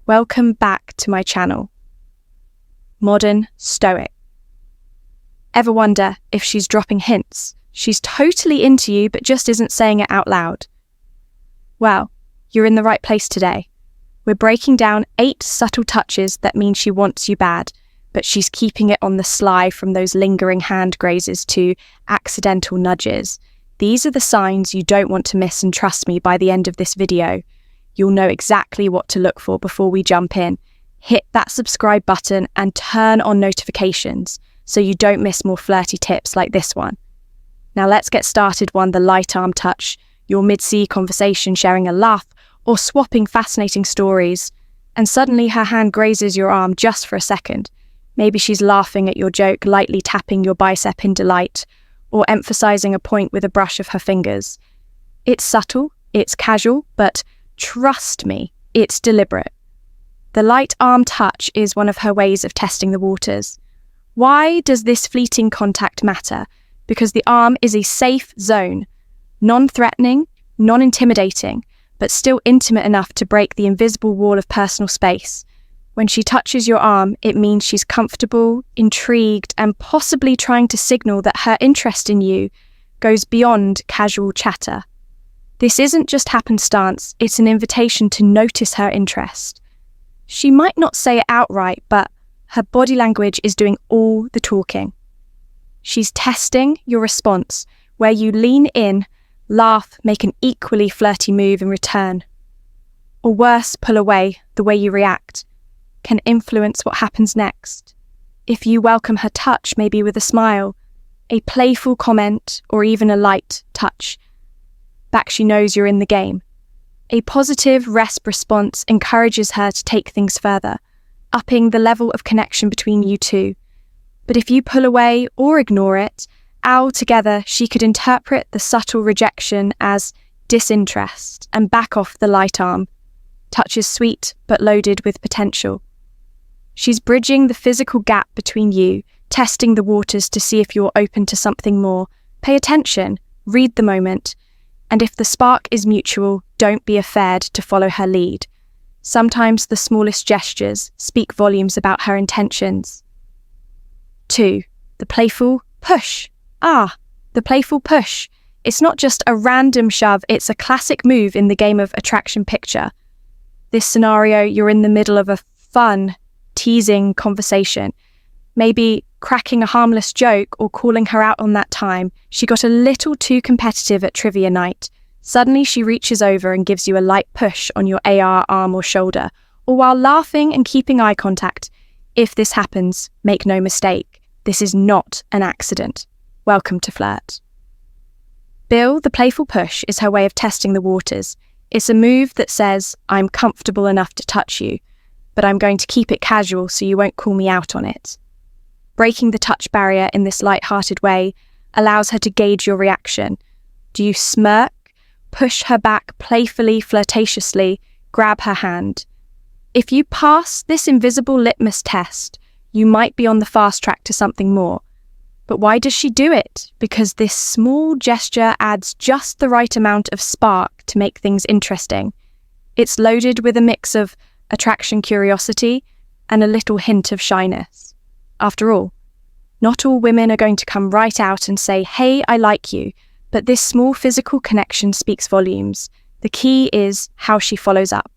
Welcome back to my channel. Modern Stoic. Ever wonder if she's dropping hints? She's totally into you but just isn't saying it out loud. Well, you're in the right place today. We're breaking down 8 subtle touches that mean she wants you bad, but she's keeping it on the sly, from those lingering hand grazes to accidental nudges. These are the signs you don't want to miss, and trust me, by the end of this video, you'll know exactly what to look for. Before we jump in, hit that subscribe button and turn on notifications so you don't miss more flirty tips like this one. Now let's get started. 1. The light arm touch. You're mid-sea conversation, sharing a laugh or swapping fascinating stories, and suddenly her hand grazes your arm just for a second. Maybe she's laughing at your joke, lightly tapping your bicep in delight, or emphasizing a point with a brush of her fingers. It's subtle, it's casual, but trust me, it's deliberate. The light arm touch is one of her ways of testing the waters. Why does this fleeting contact matter? Because the arm is a safe zone, non-threatening, non-intimidating, but still intimate enough to break the invisible wall of personal space. When she touches your arm, it means she's comfortable, intrigued, and possibly trying to signal that her interest in you goes beyond casual chatter. This isn't just happenstance, it's an invitation to notice her interest. She might not say it outright, but her body language is doing all the talking. She's testing your response, where you lean in, laugh, make an equally flirty move in return. Or worse, pull away. The way you react can influence what happens next. If you welcome her touch, maybe with a smile, a playful comment, or even a light touch, back she knows you're in the game. A positive response encourages her to take things further, upping the level of connection between you two. But if you pull away or ignore it altogether, she could interpret the subtle rejection as disinterest and back off the light arm. Touch is sweet but loaded with potential. She's bridging the physical gap between you, testing the waters to see if you're open to something more. Pay attention, read the moment, and if the spark is mutual, don't be afraid to follow her lead. Sometimes the smallest gestures speak volumes about her intentions. 2. The playful push. The playful push. It's not just a random shove, it's a classic move in the game of attraction picture. This scenario, you're in the middle of a fun, teasing conversation, maybe cracking a harmless joke or calling her out on that time she got a little too competitive at trivia night. Suddenly she reaches over and gives you a light push on your AR arm or shoulder, or while laughing and keeping eye contact. If this happens, make no mistake, this is not an accident. Welcome to flirt. Bill, the playful push, is her way of testing the waters. It's a move that says, I'm comfortable enough to touch you, but I'm going to keep it casual so you won't call me out on it. Breaking the touch barrier in this light-hearted way allows her to gauge your reaction. Do you smirk, push her back playfully, flirtatiously, grab her hand? If you pass this invisible litmus test, you might be on the fast track to something more. But why does she do it? Because this small gesture adds just the right amount of spark to make things interesting. It's loaded with a mix of attraction, curiosity, and a little hint of shyness. After all, not all women are going to come right out and say, hey, I like you, but this small physical connection speaks volumes. The key is how she follows up.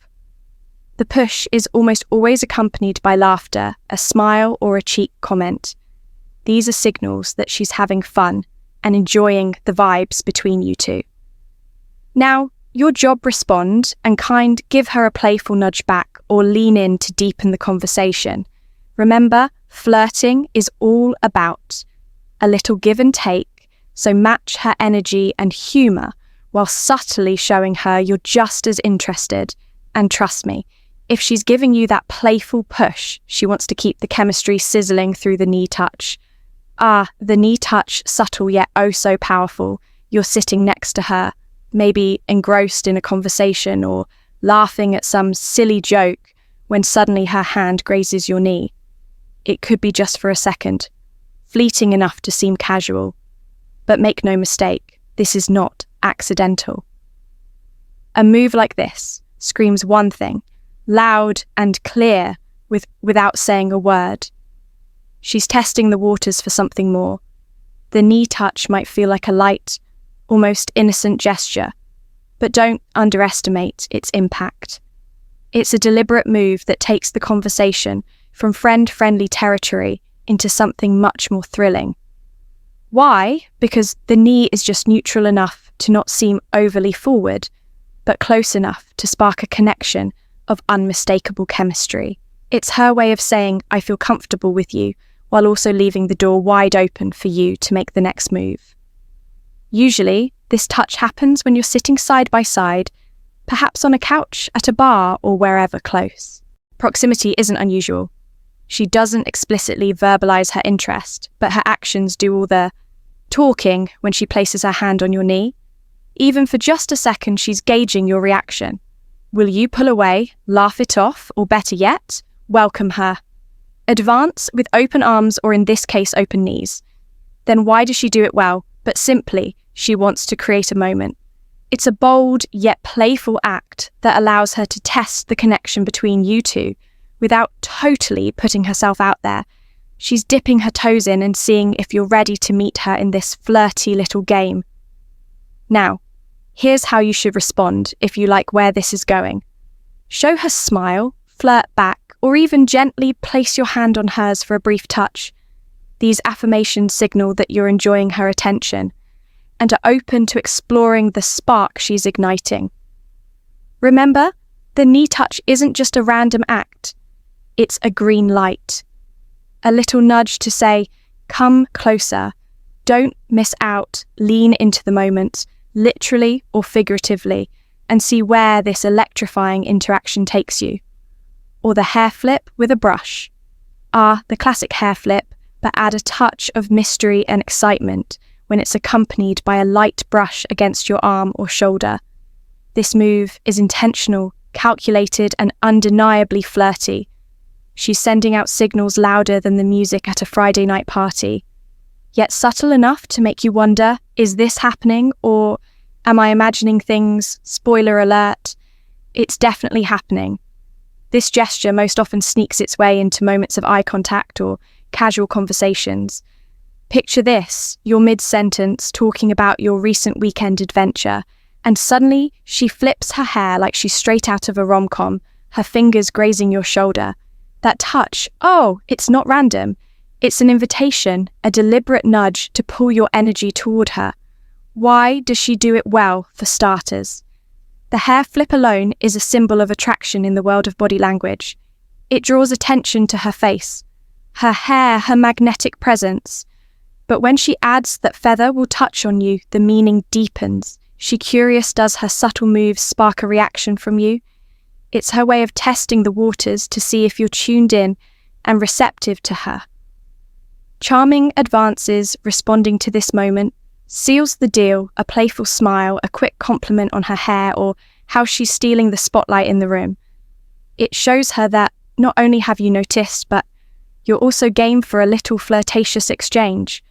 The push is almost always accompanied by laughter, a smile, or a cheek comment. These are signals that she's having fun and enjoying the vibes between you two. Now, your job: respond and give her a playful nudge back or lean in to deepen the conversation. Remember, flirting is all about a little give and take, so match her energy and humour while subtly showing her you're just as interested. And trust me, if she's giving you that playful push, she wants to keep the chemistry sizzling through the knee touch. The knee touch, subtle yet oh so powerful. You're sitting next to her, maybe engrossed in a conversation or laughing at some silly joke, when suddenly her hand grazes your knee. It could be just for a second, fleeting enough to seem casual. But make no mistake, this is not accidental. A move like this screams one thing: loud and clear, without saying a word. She's testing the waters for something more. The knee touch might feel like a light, almost innocent gesture, but don't underestimate its impact. It's a deliberate move that takes the conversation from friend-friendly territory into something much more thrilling. Why? Because the knee is just neutral enough to not seem overly forward, but close enough to spark a connection of unmistakable chemistry. It's her way of saying, I feel comfortable with you, while also leaving the door wide open for you to make the next move. Usually, this touch happens when you're sitting side by side, perhaps on a couch, at a bar, or wherever close. Proximity isn't unusual. She doesn't explicitly verbalize her interest, but her actions do all the talking when she places her hand on your knee. Even for just a second, she's gauging your reaction. Will you pull away, laugh it off, or better yet, welcome her? Advance with open arms, or in this case, open knees. Then why does she do it well? But simply, she wants to create a moment. It's a bold yet playful act that allows her to test the connection between you two without totally putting herself out there. She's dipping her toes in and seeing if you're ready to meet her in this flirty little game. Now, here's how you should respond if you like where this is going. Show her smile, flirt back, or even gently place your hand on hers for a brief touch. These affirmations signal that you're enjoying her attention and are open to exploring the spark she's igniting. Remember, the knee touch isn't just a random act. It's a green light. A little nudge to say, come closer, don't miss out, lean into the moment, literally or figuratively, and see where this electrifying interaction takes you. Or the hair flip with a brush. The classic hair flip, but add a touch of mystery and excitement when it's accompanied by a light brush against your arm or shoulder. This move is intentional, calculated, and undeniably flirty. She's sending out signals louder than the music at a Friday night party, yet subtle enough to make you wonder, is this happening, or am I imagining things? Spoiler alert, it's definitely happening. This gesture most often sneaks its way into moments of eye contact or casual conversations. Picture this, you're mid-sentence talking about your recent weekend adventure, and suddenly she flips her hair like she's straight out of a rom-com, her fingers grazing your shoulder. That touch, it's not random. It's an invitation, a deliberate nudge to pull your energy toward her. Why does she do it well, for starters? The hair flip alone is a symbol of attraction in the world of body language. It draws attention to her face, her hair, her magnetic presence. But when she adds that feather will touch on you, the meaning deepens. She curious, does her subtle moves spark a reaction from you? It's her way of testing the waters to see if you're tuned in and receptive to her. Charming advances responding to this moment, seals the deal, a playful smile, a quick compliment on her hair, or how she's stealing the spotlight in the room. It shows her that not only have you noticed, but you're also game for a little flirtatious exchange.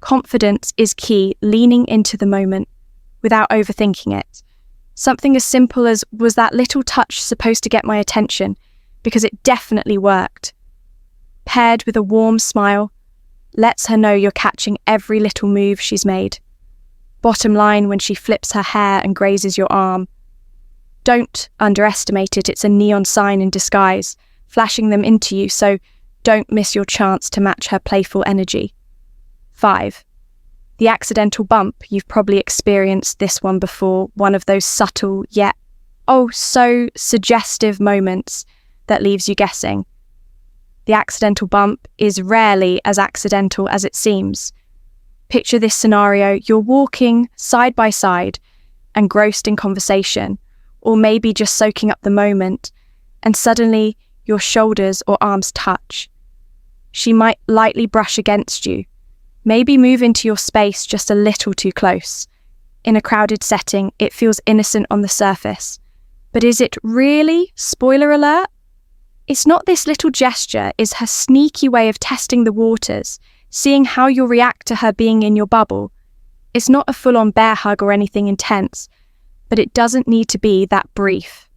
Confidence is key, leaning into the moment without overthinking it. Something as simple as, was that little touch supposed to get my attention? Because it definitely worked. Paired with a warm smile, lets her know you're catching every little move she's made. Bottom line, when she flips her hair and grazes your arm, don't underestimate it. It's a neon sign in disguise, flashing them into you, so don't miss your chance to match her playful energy. 5. The accidental bump. You've probably experienced this one before, one of those subtle yet so suggestive moments that leaves you guessing. The accidental bump is rarely as accidental as it seems. Picture this scenario, you're walking side by side, engrossed in conversation, or maybe just soaking up the moment, and suddenly your shoulders or arms touch. She might lightly brush against you, maybe move into your space just a little too close. In a crowded setting, it feels innocent on the surface. But is it really? Spoiler alert? It's not. This little gesture is her sneaky way of testing the waters, seeing how you'll react to her being in your bubble. It's not a full-on bear hug or anything intense, but it doesn't need to be that brief.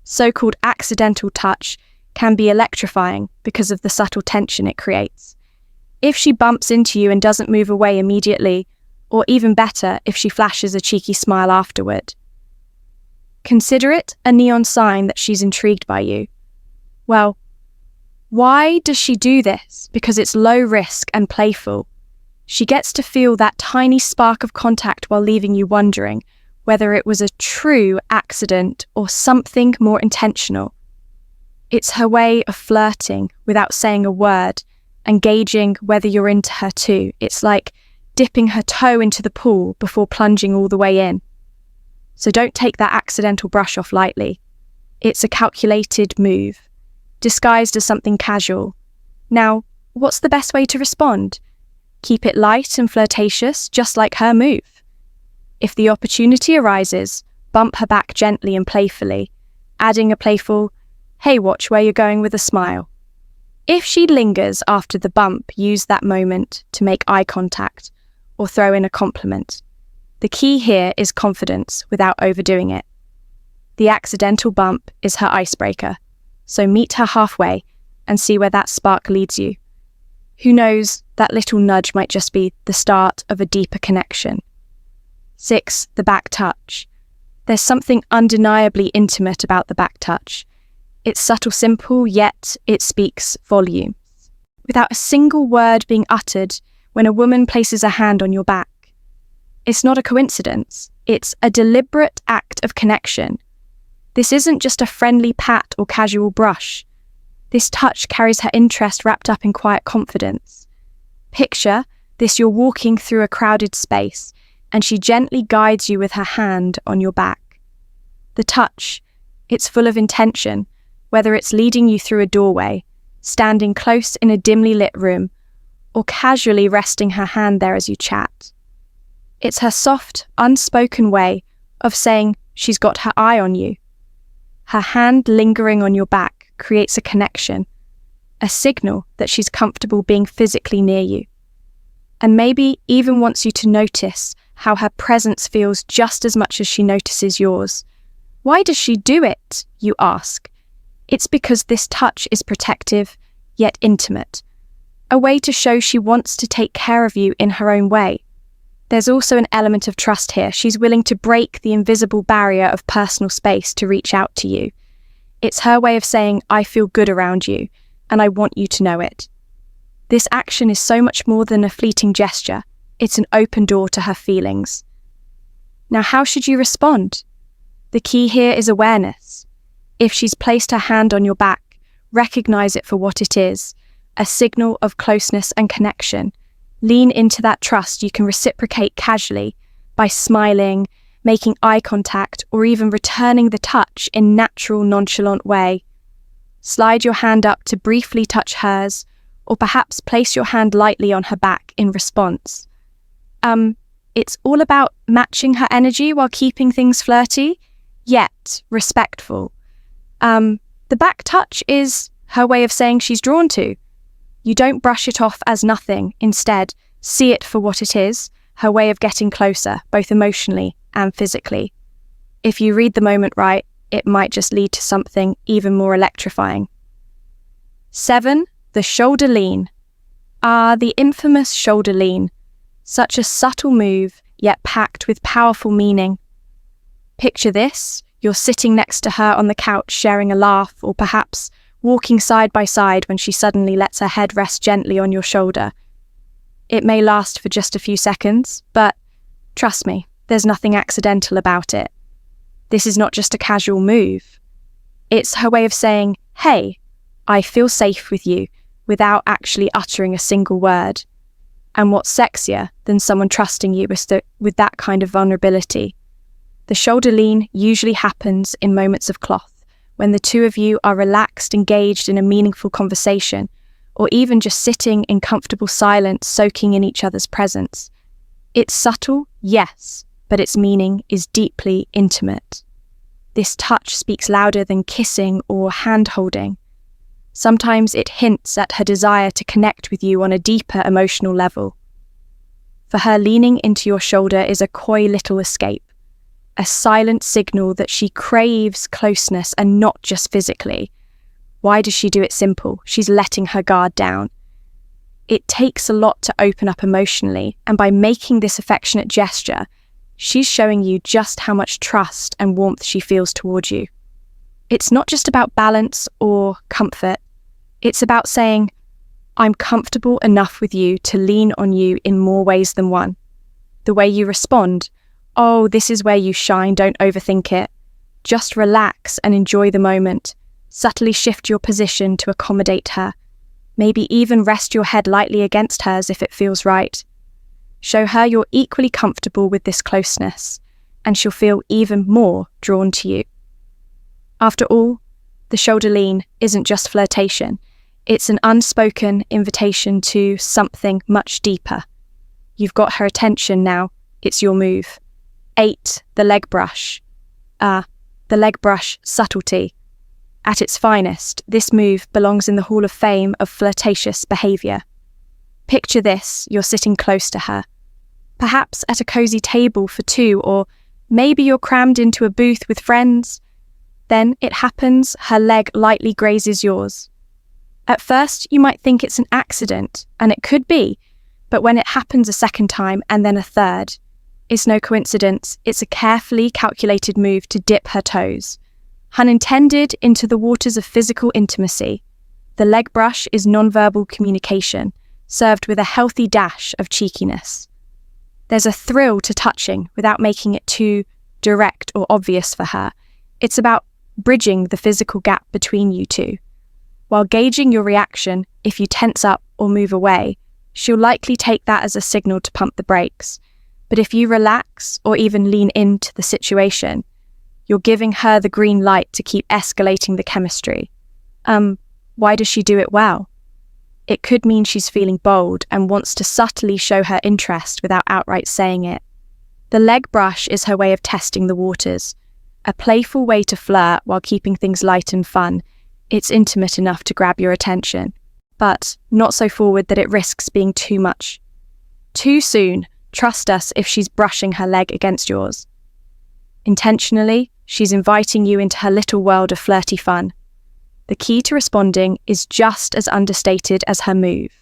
so-called accidental touch can be electrifying because of the subtle tension it creates. If she bumps into you and doesn't move away immediately, or even better, if she flashes a cheeky smile afterward, consider it a neon sign that she's intrigued by you. Well, why does she do this? Because it's low risk and playful. She gets to feel that tiny spark of contact while leaving you wondering whether it was a true accident or something more intentional. It's her way of flirting without saying a word and gauging whether you're into her too. It's like dipping her toe into the pool before plunging all the way in. So don't take that accidental brush off lightly. It's a calculated move, disguised as something casual. Now, what's the best way to respond? Keep it light and flirtatious, just like her move. If the opportunity arises, bump her back gently and playfully, adding a playful, "Hey, watch where you're going," with a smile. If she lingers after the bump, use that moment to make eye contact or throw in a compliment. The key here is confidence without overdoing it. The accidental bump is her icebreaker, so meet her halfway and see where that spark leads you. Who knows, that little nudge might just be the start of a deeper connection. 6. The back touch. There's something undeniably intimate about the back touch. It's subtle, simple, yet it speaks volumes. Without a single word being uttered, when a woman places a hand on your back, it's not a coincidence. It's a deliberate act of connection. This isn't just a friendly pat or casual brush. This touch carries her interest wrapped up in quiet confidence. Picture this: you're walking through a crowded space, and she gently guides you with her hand on your back. The touch, it's full of intention, whether it's leading you through a doorway, standing close in a dimly lit room, or casually resting her hand there as you chat. It's her soft, unspoken way of saying she's got her eye on you. Her hand lingering on your back creates a connection, a signal that she's comfortable being physically near you, and maybe even wants you to notice how her presence feels just as much as she notices yours. Why does she do it, you ask? It's because this touch is protective, yet intimate, a way to show she wants to take care of you in her own way. There's also an element of trust here. She's willing to break the invisible barrier of personal space to reach out to you. It's her way of saying, "I feel good around you, and I want you to know it." This action is so much more than a fleeting gesture. It's an open door to her feelings. Now, how should you respond? The key here is awareness. If she's placed her hand on your back, recognize it for what it is, a signal of closeness and connection. Lean into that trust. You can reciprocate casually by smiling, making eye contact, or even returning the touch in natural, nonchalant way. Slide your hand up to briefly touch hers, or perhaps place your hand lightly on her back in response. It's all about matching her energy while keeping things flirty, yet respectful. The back touch is her way of saying she's drawn to. You don't brush it off as nothing. Instead, see it for what it is, her way of getting closer, both emotionally and physically. If you read the moment right, it might just lead to something even more electrifying. 7. The shoulder lean. The infamous shoulder lean. Such a subtle move, yet packed with powerful meaning. Picture this: you're sitting next to her on the couch sharing a laugh, or perhaps walking side by side when she suddenly lets her head rest gently on your shoulder. It may last for just a few seconds, but trust me, there's nothing accidental about it. This is not just a casual move. It's her way of saying, "Hey, I feel safe with you," without actually uttering a single word. And what's sexier than someone trusting you with that kind of vulnerability? The shoulder lean usually happens in moments of cloth, when the two of you are relaxed, engaged in a meaningful conversation, or even just sitting in comfortable silence, soaking in each other's presence. It's subtle, yes, but its meaning is deeply intimate. This touch speaks louder than kissing or hand-holding. Sometimes it hints at her desire to connect with you on a deeper emotional level. For her, leaning into your shoulder is a coy little escape, a silent signal that she craves closeness and not just physically. Why does she do it simple? She's letting her guard down. It takes a lot to open up emotionally, and by making this affectionate gesture, she's showing you just how much trust and warmth she feels toward you. It's not just about balance or comfort. It's about saying, I'm comfortable enough with you to lean on you in more ways than one. The way you respond, oh, this is where you shine, don't overthink it. Just relax and enjoy the moment. Subtly shift your position to accommodate her. Maybe even rest your head lightly against hers if it feels right. Show her you're equally comfortable with this closeness, and she'll feel even more drawn to you. After all, the shoulder lean isn't just flirtation. It's an unspoken invitation to something much deeper. You've got her attention now. It's your move. 8. The leg brush. The leg brush subtlety. At its finest, this move belongs in the Hall of Fame of flirtatious behaviour. Picture this, you're sitting close to her. Perhaps at a cosy table for two, or maybe you're crammed into a booth with friends. Then it happens, her leg lightly grazes yours. At first, you might think it's an accident, and it could be, but when it happens a second time and then a third, it's no coincidence, it's a carefully calculated move to dip her toes. Unintended into the waters of physical intimacy. The leg brush is nonverbal communication, served with a healthy dash of cheekiness. There's a thrill to touching without making it too direct or obvious for her. It's about bridging the physical gap between you two. While gauging your reaction, if you tense up or move away, she'll likely take that as a signal to pump the brakes. But if you relax or even lean into the situation, you're giving her the green light to keep escalating the chemistry. Why does she do it well? It could mean she's feeling bold and wants to subtly show her interest without outright saying it. The leg brush is her way of testing the waters, a playful way to flirt while keeping things light and fun. It's intimate enough to grab your attention, but not so forward that it risks being too much. Too soon, trust us if she's brushing her leg against yours. Intentionally, she's inviting you into her little world of flirty fun. The key to responding is just as understated as her move.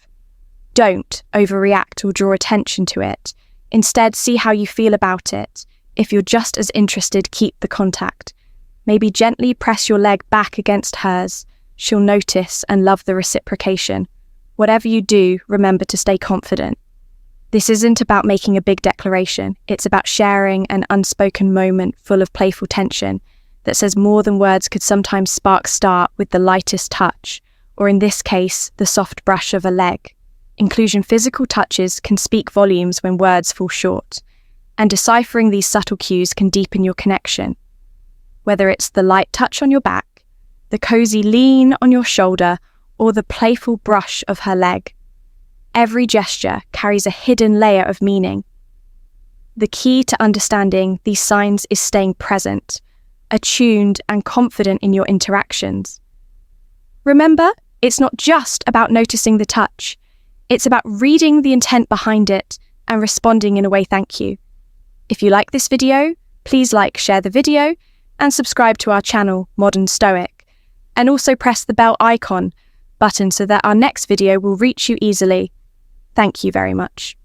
Don't overreact or draw attention to it. Instead, see how you feel about it. If you're just as interested, keep the contact. Maybe gently press your leg back against hers. She'll notice and love the reciprocation. Whatever you do, remember to stay confident. This isn't about making a big declaration. It's about sharing an unspoken moment full of playful tension that says more than words could sometimes start with the lightest touch, or in this case, the soft brush of a leg. Inclusion physical touches can speak volumes when words fall short, and deciphering these subtle cues can deepen your connection. Whether it's the light touch on your back, the cozy lean on your shoulder, or the playful brush of her leg, every gesture carries a hidden layer of meaning. The key to understanding these signs is staying present, attuned and confident in your interactions. Remember, it's not just about noticing the touch. It's about reading the intent behind it and responding in a way thank you. If you like this video, please share the video, and subscribe to our channel, Modern Stoic. And also press the bell icon button so that our next video will reach you easily. Thank you very much.